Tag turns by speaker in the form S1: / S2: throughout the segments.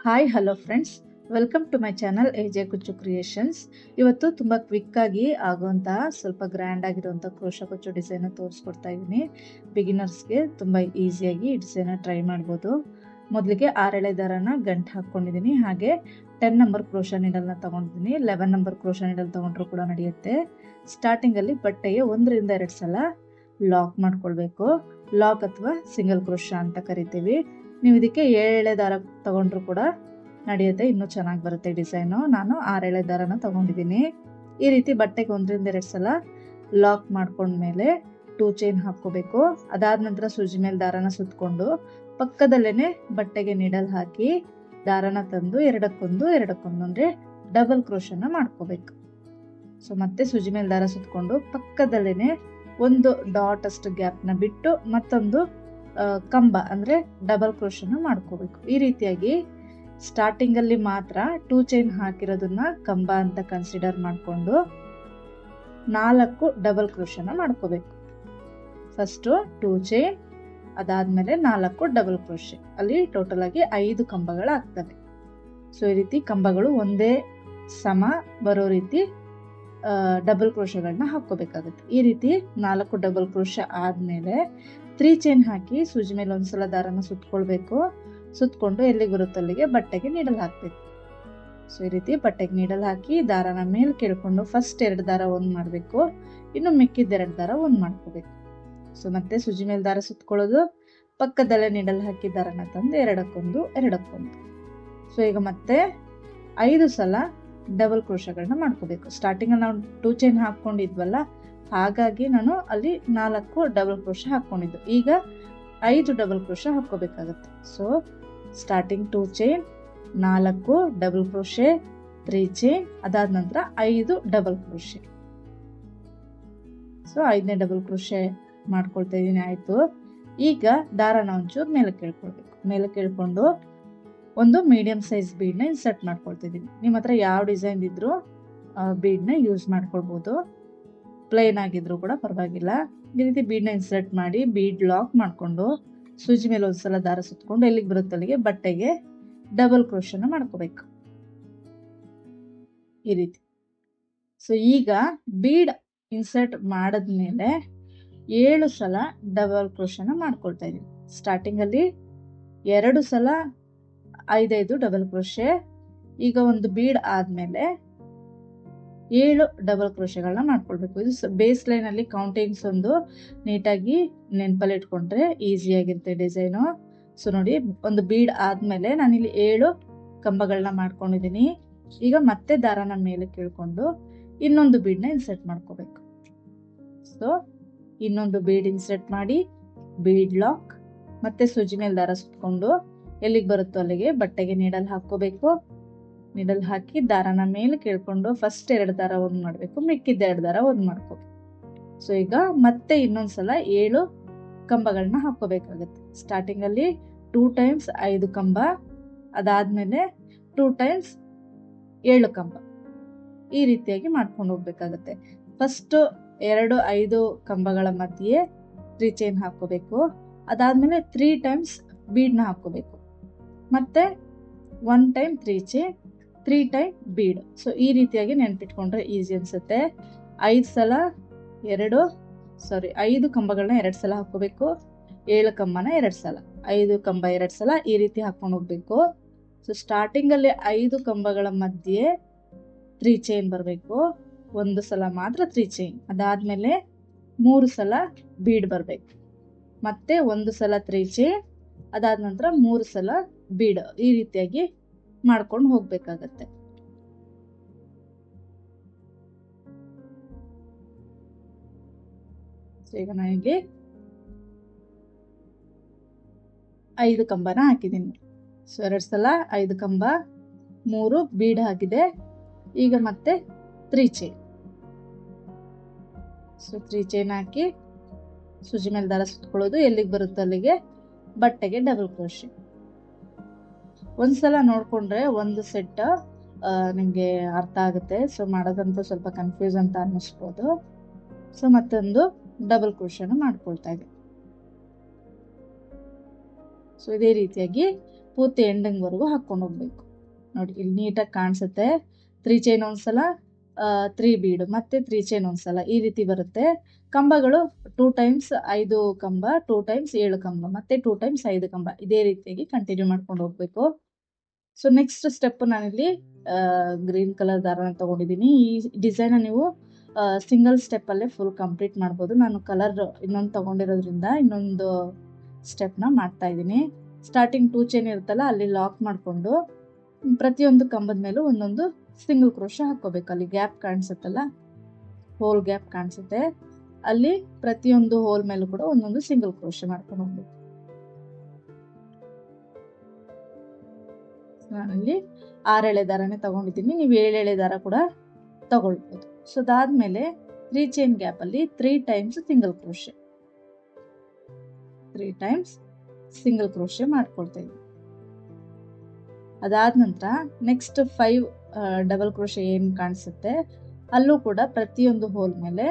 S1: Hi hello friends, welcome to my channel AJ Kuchchu creations. ಇವತ್ತು ತುಂಬ ಕ್ವಿಕ್ಕಾಗಿ ಆಗುವಂತಹ ಸ್ವಲ್ಪ ಗ್ರ್ಯಾಂಡ್ ಆಗಿರುವಂಥ ಕ್ರೋಶಾ ಕುಚ್ಚು ಡಿಸೈನ್ ತೋರಿಸ್ಕೊಡ್ತಾ ಇದ್ದೀನಿ. ಬಿಗಿನರ್ಸ್ಗೆ ತುಂಬ ಈಸಿಯಾಗಿ ಈ ಡಿಸೈನ ಟ್ರೈ ಮಾಡ್ಬೋದು. ಮೊದಲಿಗೆ 6 ಎಳೆ ದಾರನ ಗಂಟು ಹಾಕ್ಕೊಂಡಿದ್ದೀನಿ. ಹಾಗೆ 10 ನಂಬರ್ ಕ್ರೋಶಾ ನೀಡಲ್ನ ತೊಗೊಂಡಿದ್ದೀನಿ. 11 ನಂಬರ್ ಕ್ರೋಶಾ ನೀಡಲ್ ತೊಗೊಂಡ್ರು ಕೂಡ ನಡೆಯುತ್ತೆ. ಸ್ಟಾರ್ಟಿಂಗಲ್ಲಿ ಬಟ್ಟೆಗೆ 1 ರಿಂದ 2 ಸಲ ಲಾಕ್ ಮಾಡ್ಕೊಳ್ಬೇಕು. ಲಾಕ್ ಅಥವಾ ಸಿಂಗಲ್ ಕ್ರೋಶಾ ಅಂತ ಕರಿತೀವಿ. ನೀವು ಇದಕ್ಕೆ 7 ಎಳೆ ದಾರ ತಗೊಂಡ್ರು ಕೂಡ ನಡೆಯುತ್ತೆ, ಇನ್ನೂ ಚೆನ್ನಾಗಿ ಬರುತ್ತೆ ಡಿಸೈನು. ನಾನು 6 ಎಳೆ ದಾರನ ತಗೊಂಡಿದ್ದೀನಿ. ಈ ರೀತಿ ಬಟ್ಟೆಗೆ 1 ರಿಂದ 2 ಸಲ ಲಾಕ್ ಮಾಡ್ಕೊಂಡ್ಮೇಲೆ 2 ಚೈನ್ ಹಾಕ್ಕೋಬೇಕು. ಅದಾದ ನಂತರ ಸೂಜಿ ಮೇಲೆ ದಾರನ ಸುತ್ತಕೊಂಡು ಪಕ್ಕದಲ್ಲೇನೆ ಬಟ್ಟೆಗೆ ನೀಡಲ್ ಹಾಕಿ ದಾರನ ತಂದು ಎರಡಕ್ಕೊಂದು ಅಂದ್ರೆ ಡಬಲ್ ಕ್ರೋಶನ ಮಾಡ್ಕೋಬೇಕು. ಸೊ ಮತ್ತೆ ಸೂಜಿ ಮೇಲೆ ದಾರ ಸುತ್ತಕೊಂಡು ಪಕ್ಕದಲ್ಲೇನೆ ಒಂದು ಡಾಟ್ ಅಷ್ಟು ಗ್ಯಾಪ್ನ ಬಿಟ್ಟು ಮತ್ತೊಂದು ಕಂಬ ಅಂದ್ರೆ ಡಬಲ್ ಕ್ರೋಶನ ಮಾಡ್ಕೋಬೇಕು. ಈ ರೀತಿಯಾಗಿ ಸ್ಟಾರ್ಟಿಂಗ್ ಅಲ್ಲಿ ಮಾತ್ರ 2 ಚೈನ್ ಹಾಕಿರೋದನ್ನ ಕಂಬ ಅಂತ ಕನ್ಸಿಡರ್ ಮಾಡಿಕೊಂಡು 4 ಡಬಲ್ ಕ್ರೋಶನ ಮಾಡ್ಕೋಬೇಕು. ಫಸ್ಟ್ 2 ಚೈನ್, ಅದಾದ್ಮೇಲೆ 4 ಡಬಲ್ ಕ್ರೋಶೆ, ಅಲ್ಲಿ ಟೋಟಲ್ ಆಗಿ 5 ಕಂಬಗಳಾಗ್ತವೆ. ಸೊ ಈ ರೀತಿ ಕಂಬಗಳು ಒಂದೇ ಸಮ ಬರೋ ರೀತಿ ಡಬಲ್ ಕ್ರೋಶಗಳನ್ನ ಹಾಕೋಬೇಕಾಗುತ್ತೆ. ಈ ರೀತಿ 4 ಡಬಲ್ ಕ್ರೋಶ ಆದ್ಮೇಲೆ 3 ಚೈನ್ ಹಾಕಿ ಸೂಜಿ ಮೇಲೆ ಒಂದ್ಸಲ ದಾರನ ಸುತ್ಕೊಳ್ಬೇಕು. ಸುತ್ಕೊಂಡು ಎಲ್ಲಿಗೆ ಬರುತ್ತೆ ಅಲ್ಲಿಗೆ ಬಟ್ಟೆಗೆ ನೀಡಲ್ ಹಾಕ್ಬೇಕು. ಸೊ ಈ ರೀತಿ ಬಟ್ಟೆಗೆ ನೀಡಲ್ ಹಾಕಿ ದಾರನ ಮೇಲೆ ಕೇಳ್ಕೊಂಡು ಫಸ್ಟ್ 2 ದಾರ ಒಂದ್ ಮಾಡ್ಬೇಕು, ಇನ್ನು ಮಿಕ್ಕಿದ 2 ದಾರ ಒಂದ್ ಮಾಡ್ಕೋಬೇಕು. ಸೊ ಮತ್ತೆ ಸೂಜಿ ಮೇಲೆ ದಾರ ಸುತ್ಕೊಳ್ಳೋದು, ಪಕ್ಕದಲ್ಲೇ ನೀಡಲ್ ಹಾಕಿ ದಾರನ ತಂದು ಎರಡಕ್ಕೊಂದು. ಸೊ ಈಗ ಮತ್ತೆ 5 ಸಲ ಡಬಲ್ ಕ್ರೋಶಗಳನ್ನ ಮಾಡ್ಕೋಬೇಕು. ಸ್ಟಾರ್ಟಿಂಗ್ ನಾವು 2 ಚೈನ್ ಹಾಕೊಂಡಿದ್ವಲ್ಲ, ಹಾಗಾಗಿ ನಾನು ಅಲ್ಲಿ 4 ಡಬಲ್ ಕ್ರೋಶ ಹಾಕೊಂಡಿದ್ದು. ಈಗ 5 ಡಬಲ್ ಕ್ರೋಶ ಹಾಕೋಬೇಕಾಗತ್ತೆ. So starting 2 chain, 4 double crochet, 3 chain, ಅದಾದ ನಂತರ 5 ಡಬಲ್ ಕ್ರೋಶೆ. ಸೊ 5ನೇ ಡಬಲ್ ಕ್ರೋಶೆ ಮಾಡ್ಕೊಳ್ತಾ ಇದೀನಿ. ಆಯ್ತು. ಈಗ ದಾರನ ಒಂಚೂರು ಮೇಲೆ ಕೇಳ್ಕೊಳ್ಬೇಕು. ಮೇಲೆ ಕೇಳ್ಕೊಂಡು ಒಂದು ಮೀಡಿಯಂ ಸೈಜ್ ಬೀಡ್ನ ಇನ್ಸರ್ಟ್ ಮಾಡ್ಕೊಳ್ತಿದ್ದೀನಿ. ನಿಮ್ಮ ಹತ್ರ ಯಾವ ಡಿಸೈನ್ ಇದ್ರೂ ಬೀಡ್ನ ಯೂಸ್ ಮಾಡ್ಕೊಳ್ಬೋದು, ಪ್ಲೇನ್ ಆಗಿದ್ರು ಕೂಡ ಪರವಾಗಿಲ್ಲ. ಈ ರೀತಿ ಬೀಡ್ನ ಇನ್ಸರ್ಟ್ ಮಾಡಿ ಬೀಡ್ ಲಾಕ್ ಮಾಡ್ಕೊಂಡು ಸೂಜಿ ಮೇಲೆ ಒಂದ್ಸಲ ದಾರ ಸುತ್ಕೊಂಡು ಎಲ್ಲಿಗೆ ಬರುತ್ತೆ ಅಲ್ಲಿಗೆ ಬಟ್ಟೆಗೆ ಡಬಲ್ ಕ್ರೋಶನ ಮಾಡ್ಕೋಬೇಕು ಈ ರೀತಿ. ಸೊ ಈಗ ಬೀಡ್ ಇನ್ಸರ್ಟ್ ಮಾಡದ್ಮೇಲೆ 7 ಸಲ ಡಬಲ್ ಕ್ರೋಶನ ಮಾಡ್ಕೊಳ್ತಾ ಇದೀನಿ. ಸ್ಟಾರ್ಟಿಂಗ್ ಅಲ್ಲಿ 2 ಸಲ 5 ಡಬಲ್ ಕ್ರೋಶೆ. ಈಗ ಒಂದು ಬೀಡ್ ಆದ್ಮೇಲೆ 7 ಡಬಲ್ ಕ್ರೋಶೆಗಳನ್ನ ಮಾಡ್ಕೊಳ್ಬೇಕು. ಇದು ಬೇಸ್ ಲೈನ್ ಅಲ್ಲಿ ಕೌಂಟಿಂಗ್ಸ್ ಒಂದು ನೀಟಾಗಿ ನೆನಪಲ್ಲಿ ಇಟ್ಕೊಂಡ್ರೆ ಈಸಿ ಆಗಿರುತ್ತೆ ಡಿಸೈನು. ಸೊ ನೋಡಿ, ಒಂದು ಬೀಡ್ ಆದ್ಮೇಲೆ ನಾನಿಲ್ಲಿ 7 ಕಂಬಗಳನ್ನ ಮಾಡ್ಕೊಂಡಿದ್ದೀನಿ. ಈಗ ಮತ್ತೆ ದಾರನ ಮೇಲೆ ಕೇಳ್ಕೊಂಡು ಇನ್ನೊಂದು ಬೀಡ್ನ ಇನ್ಸರ್ಟ್ ಮಾಡ್ಕೋಬೇಕು. ಸೊ ಇನ್ನೊಂದು ಬೀಡ್ ಇನ್ಸರ್ಟ್ ಮಾಡಿ ಬೀಡ್ ಲಾಕ್, ಮತ್ತೆ ಸೂಜಿ ಮೇಲೆ ದಾರ ಸುತ್ಕೊಂಡು ಎಲ್ಲಿಗೆ ಬರುತ್ತೋ ಅಲ್ಲಿಗೆ ಬಟ್ಟೆಗೆ ನೀಡಲ್ ಹಾಕೋಬೇಕು. ನೀಡಲ್ ಹಾಕಿ ದಾರನ ಮೇಲೆ ಕೇಳ್ಕೊಂಡು ಫಸ್ಟ್ 2 ದಾರ ಒಂದ್ ಮಾಡ್ಬೇಕು, ಮಿಕ್ಕಿದ 2 ದಾರ ಒಂದ್ ಮಾಡ್ಕೋಬೇಕು. ಸೊ ಈಗ ಮತ್ತೆ ಇನ್ನೊಂದ್ಸಲ 7 ಕಂಬಗಳನ್ನ ಹಾಕೋಬೇಕಾಗತ್ತೆ. ಸ್ಟಾರ್ಟಿಂಗ್ ಅಲ್ಲಿ 2 ಟೈಮ್ಸ್ 5 ಕಂಬ, ಅದಾದ್ಮೇಲೆ 2 ಟೈಮ್ಸ್ 7 ಕಂಬ, ಈ ರೀತಿಯಾಗಿ ಮಾಡ್ಕೊಂಡು ಹೋಗ್ಬೇಕಾಗತ್ತೆ. ಫಸ್ಟ್ 2 5 ಕಂಬಗಳ ಮಧ್ಯೆ 3 ಚೈನ್ ಹಾಕೋಬೇಕು. ಅದಾದ್ಮೇಲೆ 3 ಟೈಮ್ಸ್ ಬೀಡ್ನ ಹಾಕೋಬೇಕು. ಮತ್ತೆ 1 time 3 chain, 3 time bead. So ಈ ರೀತಿಯಾಗಿ ನೆನ್ಪಿಟ್ಕೊಂಡ್ರೆ ಈಸಿ ಅನ್ಸುತ್ತೆ. 5 ಕಂಬಗಳನ್ನ 2 ಸಲ ಹಾಕೋಬೇಕು, 7 ಕಂಬನ 2 ಸಲ, 5 ಕಂಬ 2 ಸಲ, ಈ ರೀತಿ ಹಾಕೊಂಡು ಹೋಗ್ಬೇಕು. ಸೊ ಸ್ಟಾರ್ಟಿಂಗ್ ಅಲ್ಲಿ 5 ಕಂಬಗಳ ಮಧ್ಯೆ 3 ಚೈನ್ ಬರಬೇಕು, 1 ಸಲ ಮಾತ್ರ 3 ಚೈನ್. ಅದಾದ್ಮೇಲೆ 3 ಸಲ ಬೀಡ್ ಬರ್ಬೇಕು, ಮತ್ತೆ 1 ಸಲ 3 ಚೈನ್, ಅದಾದ ನಂತರ 3 ಸಲ ಬೀಡ್. ಈ ರೀತಿಯಾಗಿ ಮಾಡ್ಕೊಂಡು ಹೋಗ್ಬೇಕಾಗತ್ತೆ. ಸೊ ಈಗ ನಾನಿಲ್ಲಿ 5 ಕಂಬನ ಹಾಕಿದ್ದೀನಿ. ಸೊ 2 ಸಲ 5 ಕಂಬ, 3 ಬೀಡ್ ಹಾಕಿದೆ. ಈಗ ಮತ್ತೆ 3 ಚೈನ್. ಸೊ 3 ಚೈನ್ ಹಾಕಿ ಸೂಜಿ ಮೇಲೆ ದಾರ ಸುತ್ಕೊಳ್ಳೋದು, ಎಲ್ಲಿಗೆ ಬರುತ್ತೆ ಅಲ್ಲಿಗೆ ಬಟ್ಟೆಗೆ ಡಬಲ್ ಕ್ರೋಶೆ. ಒಂದ್ಸಲ ನೋಡ್ಕೊಂಡ್ರೆ ಒಂದು ಸೆಟ್ ನಿಮ್ಗೆ ಅರ್ಥ ಆಗುತ್ತೆ. ಸೊ ಮಾಡೋದಂತೂ ಸ್ವಲ್ಪ ಕನ್ಫ್ಯೂಸ್ ಅಂತ ಅನ್ನಿಸ್ಬೋದು. ಸೊ ಮತ್ತೊಂದು ಡಬಲ್ ಕ್ರೋಶನ ಮಾಡ್ಕೊಳ್ತಾ ಇದೆ. ಸೊ ಇದೇ ರೀತಿಯಾಗಿ ಪೂರ್ತಿ ಎಂಡಿಂಗ್ವರೆಗೂ ಹಾಕ್ಕೊಂಡು ಹೋಗ್ಬೇಕು. ನೋಡಿ ಇಲ್ಲಿ ನೀಟಾಗಿ ಕಾಣಿಸುತ್ತೆ. 3 ಚೈನ್ ಒಂದ್ಸಲ, 3 ಬೀಡು, ಮತ್ತೆ 3 ಚೈನ್ ಒಂದ್ಸಲ, ಈ ರೀತಿ ಬರುತ್ತೆ. ಕಂಬಗಳು 2 ಟೈಮ್ಸ್ 5 ಕಂಬ, 2 ಟೈಮ್ಸ್ 7 ಕಂಬ, ಮತ್ತೆ 2 ಟೈಮ್ಸ್ 5 ಕಂಬ, ಇದೇ ರೀತಿಯಾಗಿ ಕಂಟಿನ್ಯೂ ಮಾಡ್ಕೊಂಡು ಹೋಗ್ಬೇಕು. ಸೊ ನೆಕ್ಸ್ಟ್ ಸ್ಟೆಪ್ ನಾನಿಲ್ಲಿ ಗ್ರೀನ್ ಕಲರ್ ದಾರನ ತಗೊಂಡಿದ್ದೀನಿ. ಈ ಡಿಸೈನ್ ನೀವು ಸಿಂಗಲ್ ಸ್ಟೆಪ್ ಅಲ್ಲೇ ಫುಲ್ ಕಂಪ್ಲೀಟ್ ಮಾಡ್ಬೋದು. ನಾನು ಕಲರ್ ಇನ್ನೊಂದು ತಗೊಂಡಿರೋದ್ರಿಂದ ಇನ್ನೊಂದು ಸ್ಟೆಪ್ನ ಮಾಡ್ತಾ ಇದ್ದೀನಿ. ಸ್ಟಾರ್ಟಿಂಗ್ 2 ಚೈನ್ ಇರುತ್ತಲ್ಲ, ಅಲ್ಲಿ ಲಾಕ್ ಮಾಡಿಕೊಂಡು ಪ್ರತಿಯೊಂದು ಕಂಬದ ಮೇಲೂ ಒಂದೊಂದು ಸಿಂಗಲ್ ಕ್ರೋಶೆ ಹಾಕೋಬೇಕು. ಅಲ್ಲಿ ಗ್ಯಾಪ್ ಕಾಣಿಸುತ್ತಲ್ಲ, ಹೋಲ್ ಗ್ಯಾಪ್ ಕಾಣಿಸುತ್ತೆ, ಅಲ್ಲಿ ಪ್ರತಿಯೊಂದು ಹೋಲ್ ಮೇಲೂ ಕೂಡ ಒಂದೊಂದು ಸಿಂಗಲ್ ಕ್ರೋಶೆ ಮಾಡ್ಕೊಂಡು ಹೋಗ್ಬೇಕು. ನಾನಲ್ಲಿ 6 ಎಳೆ ದಾರನೇ ತಗೊಂಡಿದ್ದೀನಿ, ನೀವು 7 ಎಳೆ ದಾರ ಕೂಡ ತಗೊಳ್ಬೋದು. ಸೊ ಅದಾದ್ಮೇಲೆ 3 ಚೈನ್ ಗ್ಯಾಪ್ ಅಲ್ಲಿ 3 times single crochet, 3 times single crochet ಮಾಡ್ಕೊಳ್ತಾ ಇದ್ದೀನಿ. ಅದಾದ ನಂತರ ನೆಕ್ಸ್ಟ್ 5 ಡಬಲ್ ಕ್ರೋಶೆ ಏನು ಕಾಣಿಸುತ್ತೆ ಅಲ್ಲೂ ಕೂಡ ಪ್ರತಿಯೊಂದು ಹೋಲ್ ಮೇಲೆ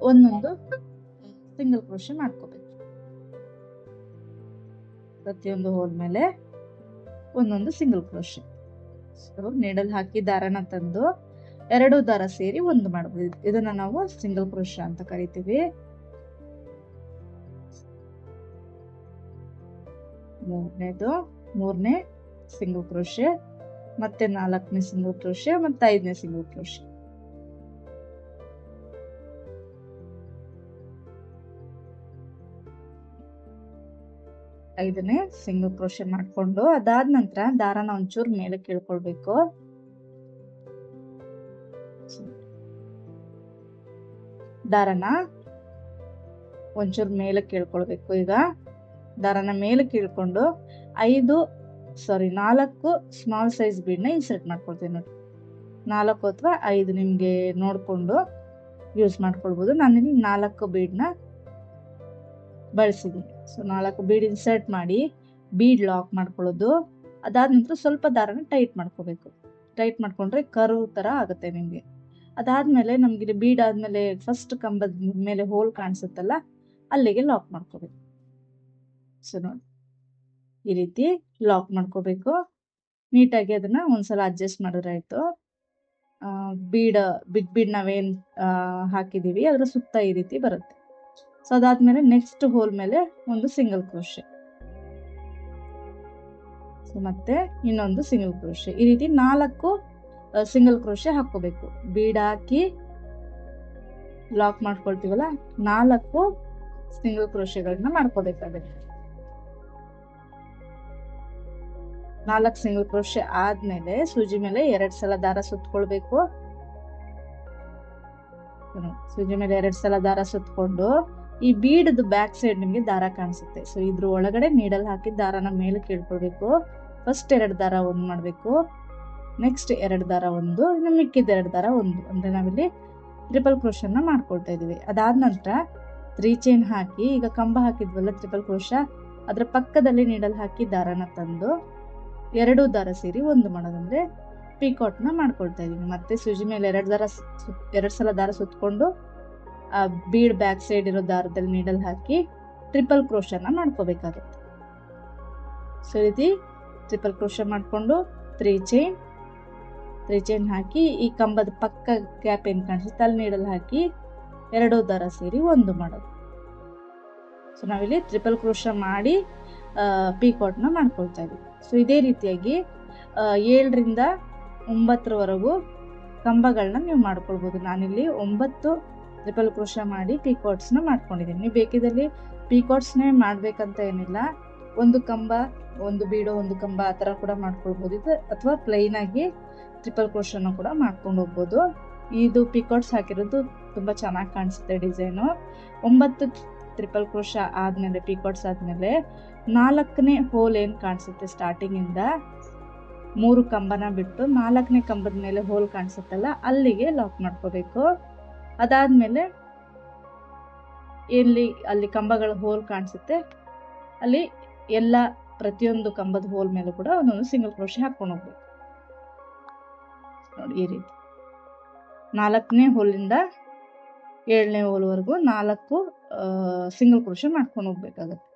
S1: ಒಂದೊಂದು ಸಿಂಗಲ್ ಕ್ರೋಶೆ ಮಾಡ್ಕೋಬೇಕು. ಪ್ರತಿಯೊಂದು ಹೋಲ್ ಮೇಲೆ ಒಂದೊಂದು ಸಿಂಗಲ್ ಕ್ರೋಶೆ. ಸೊ ನೀಡಲ್ ಹಾಕಿ ದಾರನ ತಂದು 2 ದಾರ ಸೇರಿ ಒಂದು ಮಾಡಬಹುದು. ಇದನ್ನ ನಾವು ಸಿಂಗಲ್ ಕ್ರೋಶೆ ಅಂತ ಕರಿತೀವಿ. ಮೂರನೇ ಸಿಂಗಲ್ ಕ್ರೋಶೆ, ಮತ್ತೆ 4ನೇ ಸಿಂಗಲ್ ಕ್ರೋಶೆ, ಮತ್ತೆ 5ನೇ ಸಿಂಗಲ್ ಕ್ರೋಶೆ. ಐದನೇ ಸಿಂಗಲ್ ಕ್ರೋಶೆ ಮಾಡ್ಕೊಂಡು ಅದಾದ ನಂತರ ದಾರನ ಒಂಚೂರು ಮೇಲೆ ಕೇಳ್ಕೊಳ್ಬೇಕು. ದಾರನ ಒಂಚೂರು ಮೇಲೆ ಕೇಳ್ಕೊಳ್ಬೇಕು. ಈಗ ದಾರನ ಮೇಲೆ ಕೇಳ್ಕೊಂಡು 4 ಸ್ಮಾಲ್ ಸೈಜ್ ಬೀಡ್ನ ಇನ್ಸರ್ಟ್ ಮಾಡ್ಕೊಳ್ತೀನಿ. ನೋಡಿ 4 ಅಥವಾ 5 ನಿಮ್ಗೆ ನೋಡ್ಕೊಂಡು ಯೂಸ್ ಮಾಡ್ಕೊಳ್ಬಹುದು. ನಾನಿಲ್ಲಿ 4 ಬೀಡ್ನ ಬಳಸಿದ್ದೀನಿ. ಸೊ 4 ಬೀಡ್ ಇನ್ಸರ್ಟ್ ಮಾಡಿ ಬೀಡ್ ಲಾಕ್ ಮಾಡ್ಕೊಳ್ಳೋದು. ಅದಾದ ನಂತರ ಸ್ವಲ್ಪ ದಾರನ ಟೈಟ್ ಮಾಡ್ಕೋಬೇಕು. ಟೈಟ್ ಮಾಡ್ಕೊಂಡ್ರೆ ಕರ್ವ್ ತರ ಆಗುತ್ತೆ ನಿಮ್ಗೆ. ಅದಾದ್ಮೇಲೆ ನಮ್ಗೆ ಬೀಡ್ ಆದ್ಮೇಲೆ ಫಸ್ಟ್ ಕಂಬದ ಮೇಲೆ ಹೋಲ್ ಕಾಣಿಸುತ್ತಲ್ಲ, ಅಲ್ಲಿಗೆ ಲಾಕ್ ಮಾಡ್ಕೋಬೇಕು. ಸೊ ನೋಡಿ ಈ ರೀತಿ ಲಾಕ್ ಮಾಡ್ಕೋಬೇಕು. ನೀಟಾಗಿ ಅದನ್ನ ಒಂದ್ಸಲ ಅಡ್ಜಸ್ಟ್ ಮಾಡಿದ್ರೆ ಆಯ್ತು. ಬಿಗ್ ಬೀಡ್ ನಾವೇನ್ ಹಾಕಿದೀವಿ ಅದ್ರ ಸುತ್ತ ಈ ರೀತಿ ಬರುತ್ತೆ. ಸೊ ಅದಾದ್ಮೇಲೆ ನೆಕ್ಸ್ಟ್ ಹೋಲ್ ಮೇಲೆ ಒಂದು ಸಿಂಗಲ್ ಕ್ರೋಶೆ, ಮತ್ತೆ ಇನ್ನೊಂದು ಸಿಂಗಲ್ ಕ್ರೋಶೆ, ಈ ರೀತಿ 4 ಸಿಂಗಲ್ ಕ್ರೋಶೆ ಹಾಕೋಬೇಕು. ಬೀಡ್ ಹಾಕಿ ಲಾಕ್ ಮಾಡ್ಕೊಳ್ತೀವಲ್ಲ, 4 ಸಿಂಗಲ್ ಕ್ರೋಶೆಗಳನ್ನ ಮಾಡ್ಕೋಬೇಕಾಗುತ್ತೆ. 4 ಸಿಂಗಲ್ ಕ್ರೋಶೆ ಆದ್ಮೇಲೆ ಸೂಜಿ ಮೇಲೆ 2 ಸಲ ದಾರ ಸುತ್ಕೊಳ್ಬೇಕು. ಸೂಜಿ ಮೇಲೆ 2 ಸಲ ದಾರ ಸುತ್ಕೊಂಡು ಈ ಬೀಡದ ಬ್ಯಾಕ್ ಸೈಡ್ ನಿಮ್ಗೆ ದಾರ ಕಾಣಿಸುತ್ತೆ. ಸೊ ಇದ್ರ ಒಳಗಡೆ ನೀಡಲ್ ಹಾಕಿ ದಾರನ ಮೇಲೆ ಕೇಳ್ಕೊಳ್ಬೇಕು. ಫಸ್ಟ್ 2 ದಾರ ಒಂದ್ ಮಾಡ್ಬೇಕು, ನೆಕ್ಸ್ಟ್ 2 ದಾರ ಒಂದು, ಇನ್ನು ಮಿಕ್ಕಿದ 2 ದಾರ ಒಂದು. ಅಂದ್ರೆ ನಾವಿಲ್ಲಿ ಟ್ರಿಪಲ್ ಕ್ರೋಶನ್ನ ಮಾಡ್ಕೊಳ್ತಾ ಇದೀವಿ. ಅದಾದ ನಂತರ 3 ಚೈನ್ ಹಾಕಿ, ಈಗ ಕಂಬ ಹಾಕಿದ್ವಲ್ಲ ಟ್ರಿಪಲ್ ಕ್ರೋಶ, ಅದ್ರ ಪಕ್ಕದಲ್ಲಿ ನೀಡಲ್ ಹಾಕಿ ದಾರನ ತಂದು 2 ದಾರ ಸೇರಿ ಒಂದು ಮಾಡೋದಂದ್ರೆ ಪಿಕಾಟ್ ನ ಮಾಡ್ಕೊಳ್ತಾ ಇದೀನಿ. ಮತ್ತೆ ಸೂಜಿ ಮೇಲೆ 2 ಸಲ ದಾರ ಸುತ್ಕೊಂಡು ಆ ಬೀಡ್ ಬ್ಯಾಕ್ ಸೈಡ್ ಇರೋ ದಾರದಲ್ಲಿ ನೀಡಲ್ ಹಾಕಿ ಟ್ರಿಪಲ್ ಕ್ರೋಶನ ಮಾಡ್ಕೋಬೇಕಾಗುತ್ತೆ. ಸೊ ಈ ರೀತಿ ಟ್ರಿಪಲ್ ಕ್ರೋಶ ಮಾಡ್ಕೊಂಡು 3 ಚೈನ್ ಹಾಕಿ ಈ ಕಂಬದ ಪಕ್ಕ ಗ್ಯಾಪ್ ಏನ್ ಕಾಣಿಸುತ್ತೆ ಅಲ್ಲಿ ನೀಡಲ್ ಹಾಕಿ 2 ದಾರ ಸೇರಿ ಒಂದು ಮಾಡೋದು. ಸೊ ನಾವಿಲ್ಲಿ ಟ್ರಿಪಲ್ ಕ್ರೋಶ ಮಾಡಿ ಪಿಕಾಟ್ ನ ಮಾಡ್ಕೊಳ್ತಾ ಇದೀವಿ. ಸೊ ಇದೇ ರೀತಿಯಾಗಿ 7 ರಿಂದ 9 ಕಂಬಗಳನ್ನ ನೀವು ಮಾಡ್ಕೊಳ್ಬಹುದು. ನಾನಿಲ್ಲಿ 9 ಟ್ರಿಪಲ್ ಕ್ರೋಶ ಮಾಡಿ ಪಿಕಾಟ್ಸ್ ನ ಮಾಡ್ಕೊಂಡಿದ್ದೀನಿ. ನೀವು ಬೇಕಿದಲ್ಲಿ ಪಿಕಾಟ್ಸ್ನೇ ಮಾಡ್ಬೇಕಂತ ಏನಿಲ್ಲ, ಒಂದು ಕಂಬ ಒಂದು ಬೀಡೋ ಒಂದು ಕಂಬ ಆ ತರ ಕೂಡ ಮಾಡ್ಕೊಳ್ಬಹುದು. ಇದು ಅಥವಾ ಪ್ಲೈನ್ ಆಗಿ ಟ್ರಿಪಲ್ ಕ್ರೋಶನ ಕೂಡ ಮಾಡ್ಕೊಂಡು ಹೋಗ್ಬೋದು. ಇದು ಪಿಕಾಟ್ಸ್ ಹಾಕಿರೋದು ತುಂಬಾ ಚೆನ್ನಾಗಿ ಕಾಣಿಸುತ್ತೆ ಡಿಸೈನು. 9 ಟ್ರಿಪಲ್ ಕ್ರೋಶ ಆದ್ಮೇಲೆ ಪಿಕಾಟ್ಸ್ ಆದ್ಮೇಲೆ 4ನೇ ಹೋಲ್ ಏನ್ ಕಾಣಿಸುತ್ತೆ ಸ್ಟಾರ್ಟಿಂಗ್ ಇಂದ 3 ಕಂಬನ ಬಿಟ್ಟು 4ನೇ ಕಂಬದ ಮೇಲೆ ಹೋಲ್ ಕಾಣಿಸುತ್ತಲ್ಲ ಅಲ್ಲಿಗೆ ಲಾಕ್ ಮಾಡ್ಕೋಬೇಕು. ಅದಾದ್ಮೇಲೆ ಅಲ್ಲಿ ಕಂಬಗಳ ಹೋಲ್ ಕಾಣಿಸುತ್ತೆ ಅಲ್ಲಿ ಪ್ರತಿಯೊಂದು ಕಂಬದ ಹೋಲ್ ಮೇಲೂ ಕೂಡ ಒಂದೊಂದು ಸಿಂಗಲ್ ಕ್ರೋಶೆ ಹಾಕೊಂಡು ಹೋಗ್ಬೇಕು. ನೋಡಿ ಈ ರೀತಿ 4ನೇ ಹೋಲಿಂದ 7ನೇ ಹೋಲ್ವರೆಗೂ 4 ಸಿಂಗಲ್ ಕ್ರೋಶೆ ಮಾಡ್ಕೊಂಡು ಹೋಗ್ಬೇಕಾಗತ್ತೆ.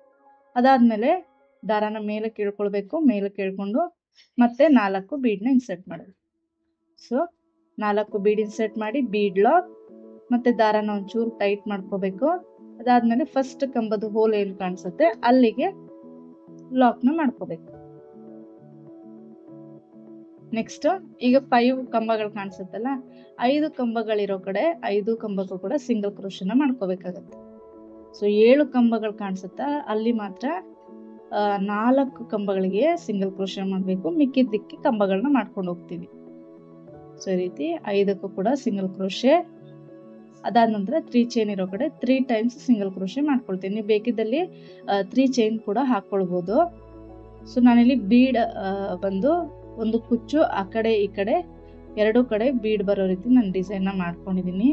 S1: ಅದಾದ್ಮೇಲೆ ದಾರಾನ ಮೇಲೆ ಕೇಳ್ಕೊಳ್ಬೇಕು, ಮೇಲೆ ಕೇಳ್ಕೊಂಡು ಮತ್ತೆ 4 ಬೀಡ್ನ ಇನ್ಸರ್ಟ್ ಮಾಡೋದು. ಸೊ 4 ಬೀಡ್ ಇನ್ಸರ್ಟ್ ಮಾಡಿ ಬೀಡ್ ಲಾಕ್, ಮತ್ತೆ ದಾರಾನ ಒಂಚೂರು ಟೈಟ್ ಮಾಡ್ಕೋಬೇಕು. ಅದಾದ್ಮೇಲೆ ಫಸ್ಟ್ ಕಂಬದ ಹೋಲ್ ಏನ್ ಕಾಣಿಸುತ್ತೆ ಅಲ್ಲಿಗೆ ಲಾಕ್ನ ಮಾಡ್ಕೋಬೇಕು. ನೆಕ್ಸ್ಟ್ ಈಗ 5 ಕಂಬಗಳು ಕಾಣಿಸುತ್ತಲ್ಲ, 5 ಕಂಬಗಳಿರೋ ಕಡೆ 5 ಕಂಬಕ್ಕೂ ಕೂಡ ಸಿಂಗಲ್ ಕ್ರೋಶನ ಮಾಡ್ಕೋಬೇಕಾಗತ್ತೆ. ಸೊ 7 ಕಂಬಗಳು ಕಾಣಿಸುತ್ತಾ ಅಲ್ಲಿ ಮಾತ್ರ 4 ಕಂಬಗಳಿಗೆ ಸಿಂಗಲ್ ಕ್ರೋಶ ಮಾಡಬೇಕು, ಮಿಕ್ಕಿದ್ದಕ್ಕೆ ಕಂಬಗಳನ್ನ ಮಾಡ್ಕೊಂಡು ಹೋಗ್ತೀವಿ. ಸೊ ಈ ರೀತಿ 5ಕ್ಕೂ ಕೂಡ ಸಿಂಗಲ್ ಕ್ರೋಶೆ. ಅದಾದ ನಂತರ 3 ಚೈನ್ ಇರೋ ಕಡೆ 3 ಟೈಮ್ಸ್ ಸಿಂಗಲ್ ಕ್ರೋಶೆ ಮಾಡ್ಕೊಳ್ತೀನಿ. ನೀವು ಬೇಕಿದ್ದಲ್ಲಿ 3 ಚೈನ್ ಕೂಡ ಹಾಕೊಳ್ಬೋದು. ಸೊ ನಾನಿಲ್ಲಿ ಬೀಡ್ ಬಂದು ಒಂದು ಕುಚ್ಚು ಆ ಕಡೆ ಈ ಕಡೆ 2 ಕಡೆ ಬೀಡ್ ಬರೋ ರೀತಿ ನಾನು ಡಿಸೈನ್ ಮಾಡ್ಕೊಂಡಿದ್ದೀನಿ.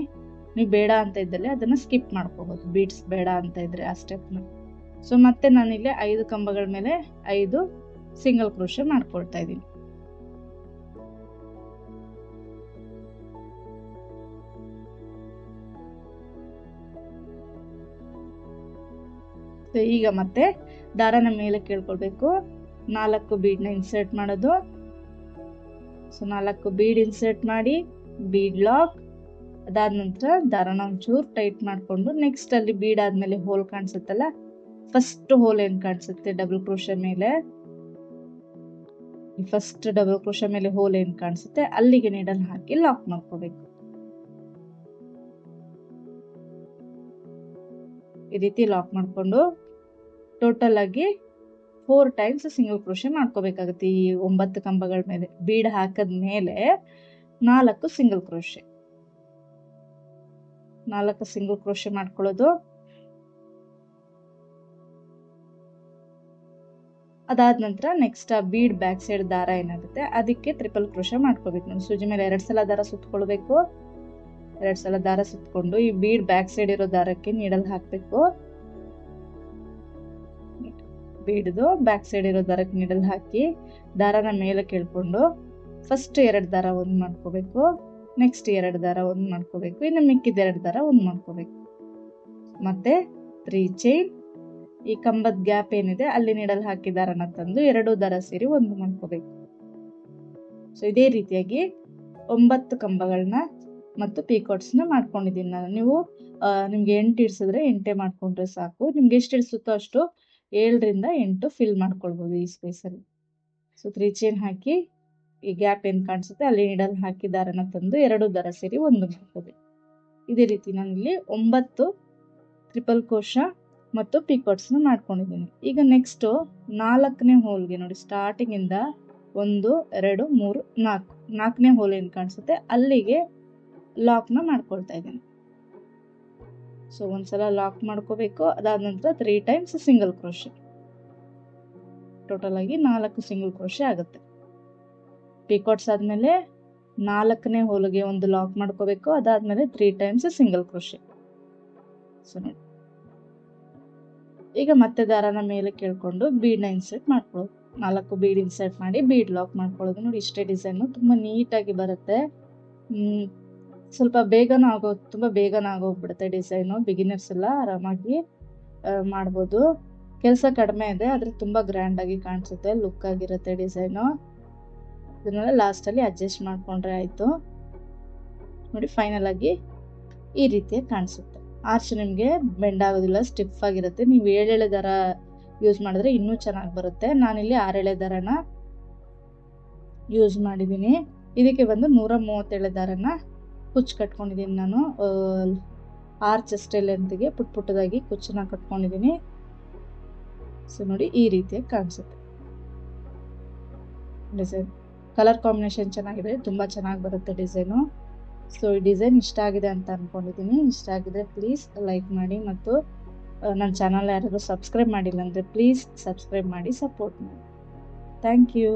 S1: ನೀವು ಬೇಡ ಅಂತ ಇದ್ದಲ್ಲಿ ಅದನ್ನ ಸ್ಕಿಪ್ ಮಾಡ್ಕೋಬಹುದು, ಬೀಡ್ಸ್ ಬೇಡ ಅಂತ ಇದ್ರೆ ಆ ಸ್ಟೆಪ್ನ. ಸೊ ಮತ್ತೆ ನಾನಿಲ್ಲಿ 5 ಕಂಬಗಳ ಮೇಲೆ 5 ಸಿಂಗಲ್ ಕ್ರೋಶೆ ಮಾಡ್ಕೊಳ್ತಾ ಇದ್ದೀನಿ. ಈಗ ಮತ್ತೆ ದಾರಾನ ಮೇಲೆ ಕೇಳ್ಕೊಳ್ಬೇಕು, 4 ಬೀಡ್ನ ಇನ್ಸರ್ಟ್ ಮಾಡೋದು. ಸೊ 4 ಬೀಡ್ ಇನ್ಸರ್ಟ್ ಮಾಡಿ ಬೀಡ್ ಲಾಕ್. ಅದಾದ ನಂತರ ದಾರಾನ ಒಂಚೂರು ಟೈಟ್ ಮಾಡ್ಕೊಂಡು ನೆಕ್ಸ್ಟ್ ಅಲ್ಲಿ ಬೀಡ್ ಆದ್ಮೇಲೆ ಹೋಲ್ ಕಾಣಿಸುತ್ತಲ್ಲ, ಫಸ್ಟ್ ಹೋಲ್ ಏನ್ ಕಾಣಿಸುತ್ತೆ ಡಬಲ್ ಕ್ರೋಶೆ ಮೇಲೆ, ಫಸ್ಟ್ ಡಬಲ್ ಕ್ರೋಶೆ ಮೇಲೆ ಹೋಲ್ ಏನ್ ಕಾಣಿಸುತ್ತೆ ಅಲ್ಲಿಗೆ ನೀಡಲ್ ಹಾಕಿ ಲಾಕ್ ಮಾಡ್ಕೋಬೇಕು. ಈ ರೀತಿ ಲಾಕ್ ಮಾಡ್ಕೊಂಡು ಟೋಟಲ್ ಆಗಿ 4 ಟೈಮ್ಸ್ ಸಿಂಗಲ್ ಕ್ರೋಶೆ ಮಾಡ್ಕೋಬೇಕಾಗುತ್ತೆ. ಈ 9 ಕಂಬಗಳ ಮೇಲೆ ಬೀಡ್ ಹಾಕದ ಮೇಲೆ 4 ಸಿಂಗಲ್ ಕ್ರೋಶೆ, 4 ಸಿಂಗಲ್ ಕ್ರೋಶೆ ಮಾಡ್ಕೊಳ್ಳೋದು. ಅದಾದ ನಂತರ ನೆಕ್ಸ್ಟ್ ಆ ಬೀಡ್ ಬ್ಯಾಕ್ ಸೈಡ್ ದಾರ ಏನಾಗುತ್ತೆ ಅದಕ್ಕೆ ಟ್ರಿಪಲ್ ಕ್ರೋಶೆ ಮಾಡ್ಕೋಬೇಕು. ನೋಡಿ ಸೂಜಿ ಮೇಲೆ 2 ಸಲ ದಾರ ಸುತ್ಕೊಳ್ಬೇಕು. 2 ಸಲ ದಾರ ಸುತ್ಕೊಂಡು ಈ ಬೀಡ್ ಬ್ಯಾಕ್ ಸೈಡ್ ಇರೋ ದಾರಕ್ಕೆ ನೀಡಲ್ ಹಾಕ್ಬೇಕು. ಬೀಡ್ದು ಬ್ಯಾಕ್ ಸೈಡ್ ಇರೋ ದಾರಕ್ಕೆ ನೀಡಲ್ ಹಾಕಿ ದಾರಾನ ಮೇಲೆ ಕೇಳ್ಕೊಂಡು ಫಸ್ಟ್ 2 ದಾರ ಒಂದ್ ಮಾಡ್ಕೋಬೇಕು, ನೆಕ್ಸ್ಟ್ 2 ದಾರ ಒಂದ್ ಮಾಡ್ಕೋಬೇಕು, ಇನ್ನು ಮಿಕ್ಕಿದ 2 ದಾರ ಒಂದ್ ಮಾಡ್ಕೋಬೇಕು. ಮತ್ತೆ 3 ಚೈನ್, ಈ ಕಂಬದ ಗ್ಯಾಪ್ ಏನಿದೆ ಅಲ್ಲಿ ನೀಡಲ್ ಹಾಕಿ ದಾರನ ತಂದು 2 ದಾರ ಸೇರಿ ಒಂದು ಮಾಡ್ಕೋಬೇಕು. ಸೊ ಇದೇ ರೀತಿಯಾಗಿ 9 ಕಂಬಗಳನ್ನ ಮತ್ತು ಪೀಕಾಟ್ಸ್ ನ ಮಾಡ್ಕೊಂಡಿದ್ದೀನಿ ನಾನು. ನೀವು ನಿಮ್ಗೆ 8 ಇಡ್ಸಿದ್ರೆ 8 ಮಾಡ್ಕೊಂಡ್ರೆ ಸಾಕು. ನಿಮ್ಗೆ ಎಷ್ಟು ಇಡ್ಸುತ್ತೋ ಅಷ್ಟು 7 ರಿಂದ 8 ಫಿಲ್ ಮಾಡ್ಕೊಳ್ಬಹುದು ಈ ಸ್ಪೇಸ್ ಅಲ್ಲಿ. ಸೊ 3 ಚೈನ್ ಹಾಕಿ ಈ ಗ್ಯಾಪ್ ಏನ್ ಕಾಣಿಸುತ್ತೆ ಅಲ್ಲಿ ನೀಡಲ್ ಹಾಕಿ ದಾರನ ತಂದು 2 ದಾರ ಸೇರಿ ಒಂದು ಮಾಡ್ಕೋಬೇಕು. ಇದೇ ರೀತಿ ನಾನು ಇಲ್ಲಿ 9 ಟ್ರಿಪಲ್ ಕ್ರೋಶ ಮತ್ತು ಪೀಕಾಟ್ಸ್ ನ ಮಾಡ್ಕೊಂಡಿದ್ದೀನಿ. ಈಗ ನೆಕ್ಸ್ಟ್ 4ನೇ ಹೋಲ್ಗೆ ನೋಡಿ, ಸ್ಟಾರ್ಟಿಂಗ್ ಇಂದ 1 2 3 4 4ನೇ ಹೋಲ್ ಏನ್ ಕಾಣಿಸುತ್ತೆ ಅಲ್ಲಿಗೆ ಲಾಕ್ ನ ಮಾಡ್ಕೊಳ್ತಾ ಇದ್ದೀನಿ. ಸೊ ಒಂದ್ಸಲ ಲಾಕ್ ಮಾಡ್ಕೋಬೇಕು. ಅದಾದ ನಂತರ 3 ಟೈಮ್ಸ್ ಸಿಂಗಲ್ ಕ್ರೋಶೆ, ಟೋಟಲ್ ಆಗಿ 4 ಸಿಂಗಲ್ ಕ್ರೋಶೆ ಆಗುತ್ತೆ. ಪೀಕಾಟ್ಸ್ ಆದ್ಮೇಲೆ 4ನೇ ಹೋಲ್ಗೆ ಒಂದು ಲಾಕ್ ಮಾಡ್ಕೋಬೇಕು. ಅದಾದ್ಮೇಲೆ 3 ಟೈಮ್ಸ್ ಸಿಂಗಲ್ ಕ್ರೋಶೆ. ಸೊ ನೋಡಿ ಈಗ ಮತ್ತೆ ದಾರಾನ ಮೇಲೆ ಕೇಳ್ಕೊಂಡು ಬೀಡ್ನ ಇನ್ಸರ್ಟ್ ಮಾಡ್ಕೊಳ್ಳೋದು. 4 ಬೀಡ್ ಇನ್ಸರ್ಟ್ ಮಾಡಿ ಬೀಡ್ ಲಾಕ್ ಮಾಡ್ಕೊಳ್ಳೋದು. ನೋಡಿ ಇಷ್ಟೇ ಡಿಸೈನ್ ತುಂಬಾ ನೀಟಾಗಿ ಬರುತ್ತೆ. ಸ್ವಲ್ಪ ತುಂಬಾ ಬೇಗನ ಆಗೋಗ್ಬಿಡುತ್ತೆ ಡಿಸೈನು. ಬಿಗಿನರ್ಸ್ ಎಲ್ಲ ಆರಾಮಾಗಿ ಮಾಡ್ಬೋದು. ಕೆಲಸ ಕಡಿಮೆ ಇದೆ ಆದ್ರೆ ತುಂಬಾ ಗ್ರ್ಯಾಂಡ್ ಆಗಿ ಕಾಣಿಸುತ್ತೆ, ಲುಕ್ ಆಗಿರುತ್ತೆ ಡಿಸೈನು. ಇದನ್ನೆಲ್ಲ ಲಾಸ್ಟ್ ಅಲ್ಲಿ ಅಡ್ಜಸ್ಟ್ ಮಾಡ್ಕೊಂಡ್ರೆ ಆಯ್ತು. ನೋಡಿ ಫೈನಲ್ ಆಗಿ ಈ ರೀತಿ ಕಾಣಿಸುತ್ತೆ. ಆರ್ಚ್ ನಿಮ್ಗೆ ಬೆಂಡ್ ಆಗೋದಿಲ್ಲ, ಸ್ಟಿಫ್ ಆಗಿರುತ್ತೆ. ನೀವು 7 ದಾರ ಯೂಸ್ ಮಾಡಿದ್ರೆ ಇನ್ನೂ ಚೆನ್ನಾಗಿ ಬರುತ್ತೆ. ನಾನಿಲ್ಲಿ 6 ದಾರನ ಯೂಸ್ ಮಾಡಿದ್ದೀನಿ. ಇದಕ್ಕೆ ಬಂದು 137 ದಾರನ ಕುಚ್ಚು ಕಟ್ಕೊಂಡಿದ್ದೀನಿ ನಾನು. ಆರ್ಚ್ ಅಷ್ಟೇ ಲೆಂತ್ಗೆ ಪುಟ್ಟದಾಗಿ ಕುಚ್ಚನ್ನ ಕಟ್ಕೊಂಡಿದ್ದೀನಿ. ಸೊ ನೋಡಿ ಈ ರೀತಿಯಾಗಿ ಕಾಣಿಸುತ್ತೆ ಡಿಸೈನ್. ಕಲರ್ ಕಾಂಬಿನೇಷನ್ ಚೆನ್ನಾಗಿದೆ, ತುಂಬಾ ಚೆನ್ನಾಗಿ ಬರುತ್ತೆ ಡಿಸೈನು. ಸೊ ಈ ಡಿಸೈನ್ ಇಷ್ಟ ಆಗಿದೆ ಅಂತ ಅನ್ಕೊಂಡಿದ್ದೀನಿ. ಇಷ್ಟ ಆಗಿದ್ರೆ ಪ್ಲೀಸ್ ಲೈಕ್ ಮಾಡಿ, ಮತ್ತು ನನ್ನ ಚಾನಲ್ ಯಾರಾದರೂ ಸಬ್ಸ್ಕ್ರೈಬ್ ಮಾಡಿಲ್ಲ ಅಂದರೆ ಪ್ಲೀಸ್ ಸಬ್ಸ್ಕ್ರೈಬ್ ಮಾಡಿ ಸಪೋರ್ಟ್ ಮಾಡಿ. Thank you.